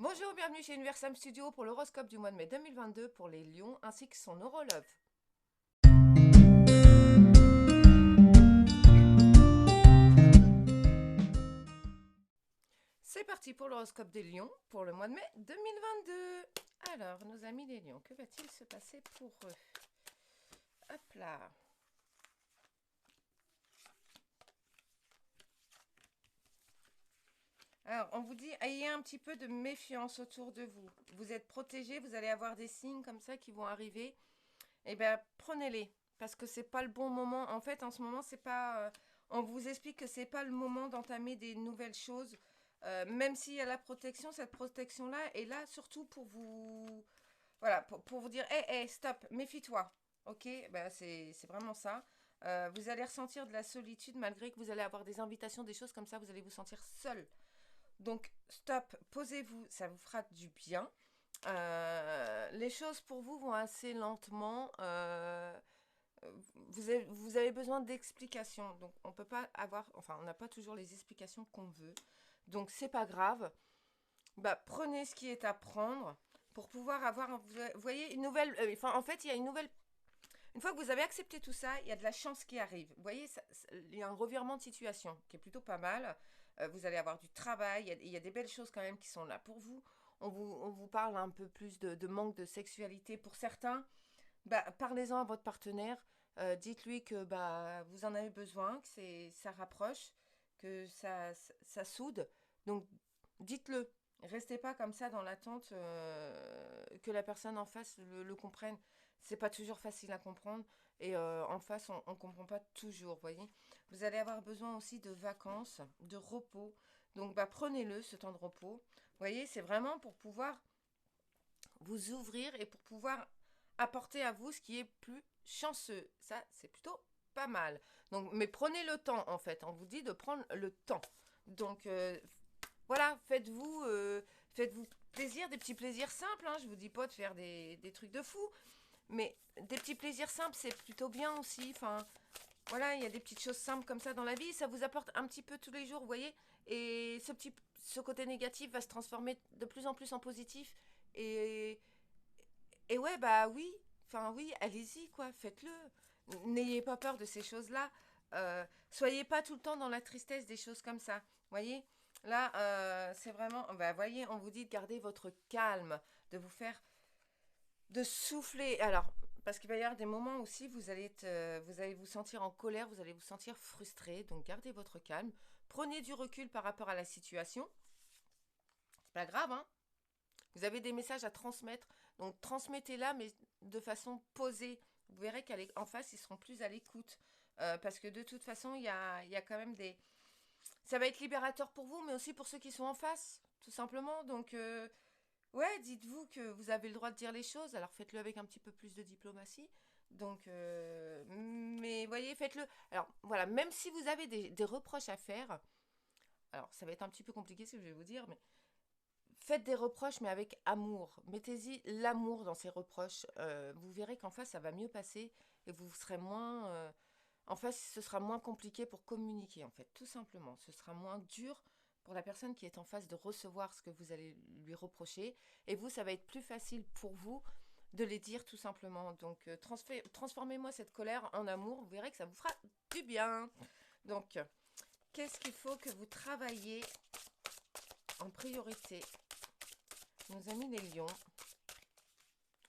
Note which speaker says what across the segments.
Speaker 1: Bonjour, bienvenue chez Universam Studio pour l'horoscope du mois de mai 2022 pour les lions ainsi que son horologe. C'est parti pour l'horoscope des lions pour le mois de mai 2022. Alors, nos amis les lions, que va-t-il se passer pour eux? Hop là. Alors, on vous dit, ayez un petit peu de méfiance autour de vous. Vous êtes protégés, vous allez avoir des signes comme ça qui vont arriver. Eh bien, prenez-les, parce que c'est pas le bon moment. En fait, en ce moment, c'est pas. On vous explique que c'est pas le moment d'entamer des nouvelles choses. Même s'il y a la protection, cette protection-là est là surtout pour vous. Voilà, pour vous dire, hé, stop, méfie-toi. Ok, ben c'est vraiment ça. Vous allez ressentir de la solitude malgré que vous allez avoir des invitations, des choses comme ça, vous allez vous sentir seul. Donc, stop, posez-vous, ça vous fera du bien. Les choses pour vous vont assez lentement. Vous avez besoin d'explications. Donc, on peut pas avoir. Enfin, on n'a pas toujours les explications qu'on veut. Donc, c'est pas grave. Bah, prenez ce qui est à prendre pour pouvoir avoir. Vous voyez, une nouvelle. Enfin, en fait, il y a une nouvelle. Une fois que vous avez accepté tout ça, il y a de la chance qui arrive. Vous voyez, il y a un revirement de situation qui est plutôt pas mal. Vous allez avoir du travail. Il y a des belles choses quand même qui sont là pour vous. On vous parle un peu plus de manque de sexualité pour certains. Bah, parlez-en à votre partenaire. Dites-lui que bah, vous en avez besoin, que ça rapproche, que ça soude. Donc, dites-le. Restez pas comme ça dans l'attente que la personne en face le comprenne. C'est pas toujours facile à comprendre. Et en face, on comprend pas toujours, voyez. Vous allez avoir besoin aussi de vacances, de repos. Donc, bah, prenez-le, ce temps de repos. Vous voyez, c'est vraiment pour pouvoir vous ouvrir et pour pouvoir apporter à vous ce qui est plus chanceux. Ça, c'est plutôt pas mal. Donc, mais prenez le temps, en fait. On vous dit de prendre le temps. Donc, voilà, faites-vous plaisir, des petits plaisirs simples. Hein. Je vous dis pas de faire des trucs de fou, mais des petits plaisirs simples, c'est plutôt bien aussi. Enfin, voilà, il y a des petites choses simples comme ça dans la vie. Ça vous apporte un petit peu tous les jours, vous voyez. Et ce côté négatif va se transformer de plus en plus en positif. Et, et ouais, bah oui, enfin oui, allez-y, quoi, faites-le. N'ayez pas peur de ces choses-là. Soyez pas tout le temps dans la tristesse des choses comme ça. Voyez, là, c'est vraiment, bah voyez, on vous dit de garder votre calme, de vous faire, de souffler. Alors, parce qu'il va y avoir des moments aussi, vous allez vous sentir en colère, vous allez vous sentir frustré. Donc, gardez votre calme. Prenez du recul par rapport à la situation. C'est pas grave, hein. Vous avez des messages à transmettre, donc transmettez-la, mais de façon posée. Vous verrez qu'en face, ils seront plus à l'écoute. Parce que de toute façon, il y a quand même des... Ça va être libérateur pour vous, mais aussi pour ceux qui sont en face, tout simplement. Donc, ouais, dites-vous que vous avez le droit de dire les choses, alors faites-le avec un petit peu plus de diplomatie. Donc, mais voyez, faites-le. Alors, voilà, même si vous avez des reproches à faire, alors ça va être un petit peu compliqué ce que je vais vous dire, mais faites des reproches, mais avec amour. Mettez-y l'amour dans ces reproches. Vous verrez qu'en face, ça va mieux passer et vous serez moins. En face, ce sera moins compliqué pour communiquer, en fait, tout simplement. Ce sera moins dur pour la personne qui est en face de recevoir ce que vous allez lui reprocher. Et vous, ça va être plus facile pour vous de les dire tout simplement. Donc, transformez-moi cette colère en amour. Vous verrez que ça vous fera du bien. Donc, qu'est-ce qu'il faut que vous travaillez en priorité, nos amis les lions?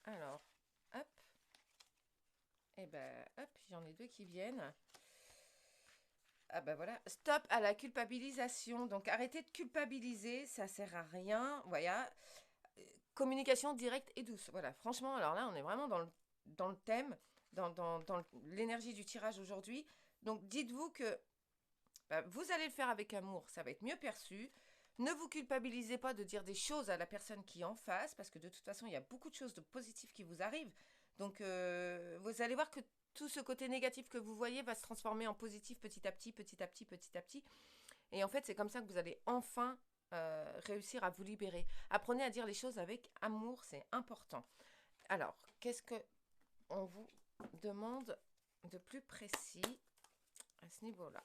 Speaker 1: Alors, hop, et ben hop, j'en ai deux qui viennent. Ah ben voilà, stop à la culpabilisation. Donc arrêtez de culpabiliser, ça sert à rien. Voilà, communication directe et douce. Voilà, franchement, alors là, on est vraiment dans le thème, dans l'énergie du tirage aujourd'hui. Donc dites-vous que bah, vous allez le faire avec amour, ça va être mieux perçu. Ne vous culpabilisez pas de dire des choses à la personne qui est en face, parce que de toute façon, il y a beaucoup de choses de positives qui vous arrivent. Donc, vous allez voir que tout ce côté négatif que vous voyez va se transformer en positif petit à petit, petit à petit, petit à petit. Et en fait, c'est comme ça que vous allez enfin réussir à vous libérer. Apprenez à dire les choses avec amour, c'est important. Alors, qu'est-ce que on vous demande de plus précis à ce niveau-là?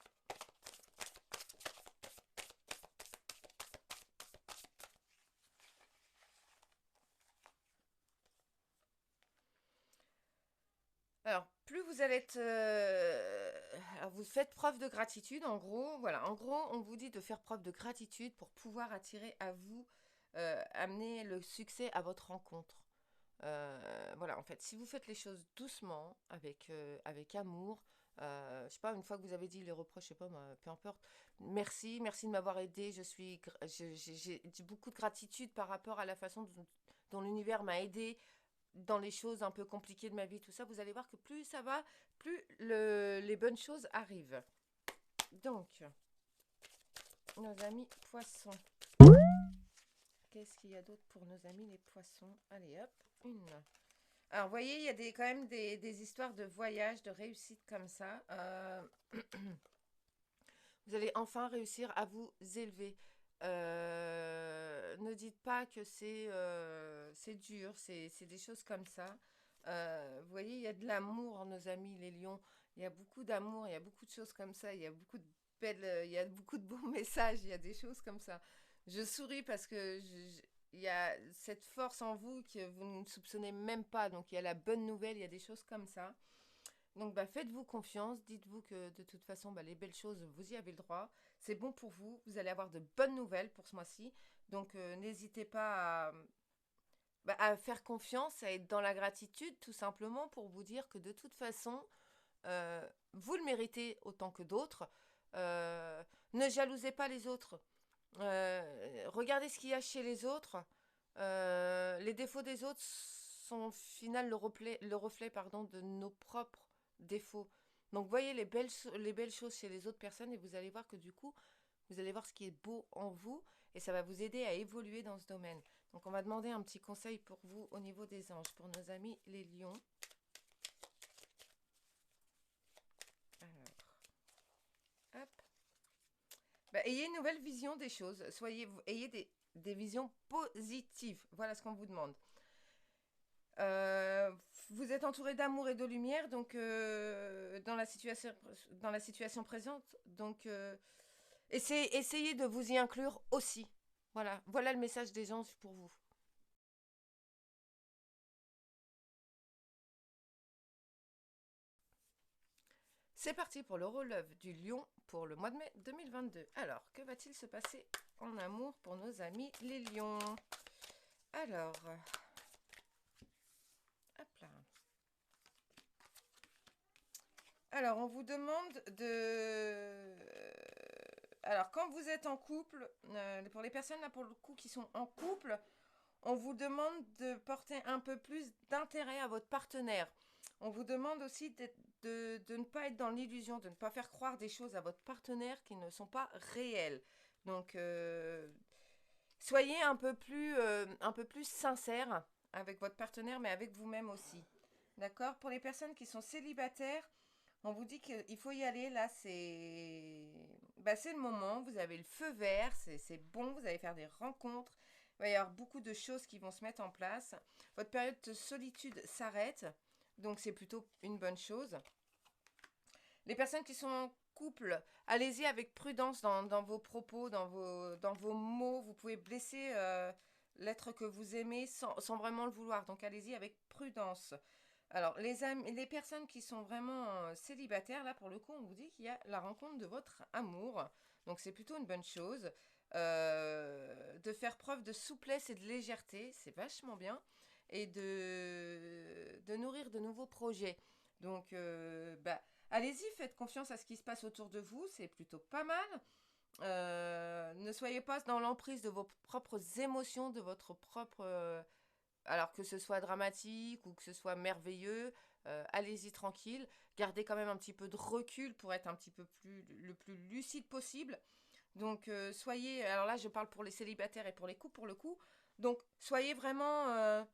Speaker 1: plus vous allez être... alors vous faites preuve de gratitude, en gros. Voilà, en gros, on vous dit de faire preuve de gratitude pour pouvoir attirer à vous, amener le succès à votre rencontre. Voilà, en fait, si vous faites les choses doucement, avec amour, je sais pas, une fois que vous avez dit les reproches, je sais pas, moi, peu importe, merci, merci de m'avoir aidé, j'ai beaucoup de gratitude par rapport à la façon dont l'univers m'a aidé dans les choses un peu compliquées de ma vie, tout ça, vous allez voir que plus ça va, plus les bonnes choses arrivent. Donc, nos amis poissons. Qu'est-ce qu'il y a d'autre pour nos amis les poissons? Allez hop, une. Alors, vous voyez, il y a quand même des histoires de voyage, de réussite comme ça. Vous allez enfin réussir à vous élever. Ne dites pas que c'est dur, c'est des choses comme ça. Vous voyez, il y a de l'amour, nos amis les lions. Il y a beaucoup d'amour, il y a beaucoup de choses comme ça. Il y a beaucoup de il y a beaucoup de beaux messages, il y a des choses comme ça. Je souris parce que il y a cette force en vous que vous ne soupçonnez même pas. Donc, il y a la bonne nouvelle, il y a des choses comme ça. Donc, bah, faites-vous confiance. Dites-vous que de toute façon, bah, les belles choses, vous y avez le droit. C'est bon pour vous. Vous allez avoir de bonnes nouvelles pour ce mois-ci. Donc, n'hésitez pas à faire confiance, à être dans la gratitude, tout simplement pour vous dire que de toute façon, vous le méritez autant que d'autres. Ne jalousez pas les autres. Regardez ce qu'il y a chez les autres. Les défauts des autres sont au final le reflet pardon, de nos propres défauts. Donc voyez les belles choses chez les autres personnes et vous allez voir que du coup, vous allez voir ce qui est beau en vous et ça va vous aider à évoluer dans ce domaine. Donc on va demander un petit conseil pour vous au niveau des anges, pour nos amis les lions. Alors, hop. Bah, ayez une nouvelle vision des choses. Ayez des visions positives. Voilà ce qu'on vous demande. Euh, Vous êtes entouré d'amour et de lumière, donc dans la situation présente. Donc, essayez de vous y inclure aussi. Voilà, voilà le message des anges pour vous. C'est parti pour le roll-up du lion pour le mois de mai 2022. Alors, que va-t-il se passer en amour pour nos amis les lions? Alors, hop là. Alors, on vous demande de... Alors, quand vous êtes en couple, pour les personnes là pour le coup qui sont en couple, on vous demande de porter un peu plus d'intérêt à votre partenaire. On vous demande aussi de ne pas être dans l'illusion, de ne pas faire croire des choses à votre partenaire qui ne sont pas réelles. Donc, soyez un peu plus sincère avec votre partenaire, mais avec vous-même aussi. D'accord? Pour les personnes qui sont célibataires, on vous dit qu'il faut y aller. Là, c'est le moment. Vous avez le feu vert. C'est bon. Vous allez faire des rencontres. Il va y avoir beaucoup de choses qui vont se mettre en place. Votre période de solitude s'arrête. Donc, c'est plutôt une bonne chose. Les personnes qui sont en couple, allez-y avec prudence dans vos propos, dans vos mots. Vous pouvez blesser l'être que vous aimez sans vraiment le vouloir. Donc, allez-y avec prudence. Alors, les personnes qui sont vraiment célibataires, là, pour le coup, on vous dit qu'il y a la rencontre de votre amour. Donc, c'est plutôt une bonne chose. De faire preuve de souplesse et de légèreté, c'est vachement bien. Et de nourrir de nouveaux projets. Donc, allez-y, faites confiance à ce qui se passe autour de vous, c'est plutôt pas mal. Ne soyez pas dans l'emprise de vos propres émotions, de votre propre... alors que ce soit dramatique ou que ce soit merveilleux, allez-y tranquille. Gardez quand même un petit peu de recul pour être un petit peu le plus lucide possible. Donc soyez, alors là je parle pour les célibataires et pour les couples pour le coup. Donc soyez vraiment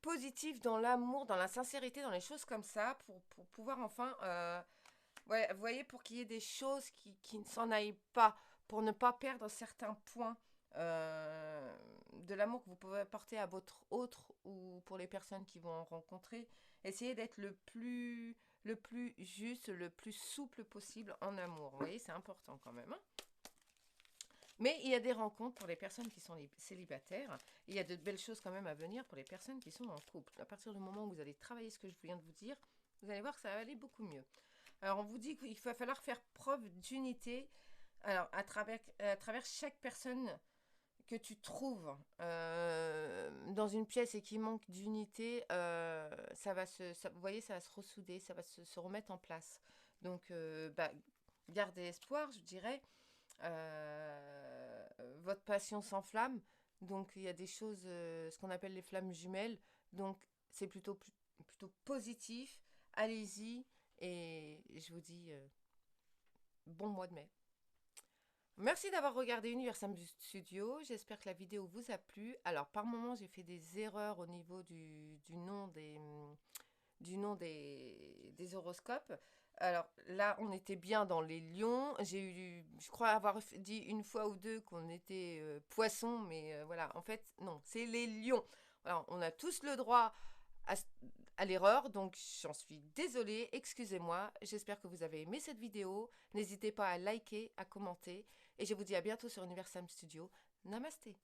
Speaker 1: positif dans l'amour, dans la sincérité, dans les choses comme ça pour pouvoir enfin, ouais, vous voyez, pour qu'il y ait des choses qui ne s'en aillent pas, pour ne pas perdre certains points de l'amour que vous pouvez apporter à votre autre ou pour les personnes qui vont rencontrer. Essayez d'être le plus juste, le plus souple possible en amour. Vous voyez, c'est important quand même. Hein. Mais il y a des rencontres pour les personnes qui sont célibataires. Il y a de belles choses quand même à venir pour les personnes qui sont en couple. À partir du moment où vous allez travailler ce que je viens de vous dire, vous allez voir que ça va aller beaucoup mieux. Alors, on vous dit qu'il va falloir faire preuve d'unité. Alors, à travers chaque personne que tu trouves dans une pièce et qui manque d'unité, vous voyez, ça va se ressouder, ça va se remettre en place. Donc, gardez espoir, je dirais. Votre passion s'enflamme. Donc, il y a des choses, ce qu'on appelle les flammes jumelles. Donc, c'est plutôt positif. Allez-y. Et je vous dis bon mois de mai. Merci d'avoir regardé Universam Studio. J'espère que la vidéo vous a plu. Alors, par moment, j'ai fait des erreurs au niveau du nom des horoscopes. Alors là, on était bien dans les lions. Je crois avoir dit une fois ou deux qu'on était poissons, mais voilà, en fait, non, c'est les lions. Alors, on a tous le droit à, à l'erreur, donc j'en suis désolée, excusez-moi. J'espère que vous avez aimé cette vidéo. N'hésitez pas à liker, à commenter, et je vous dis à bientôt sur Universam Studio. Namasté.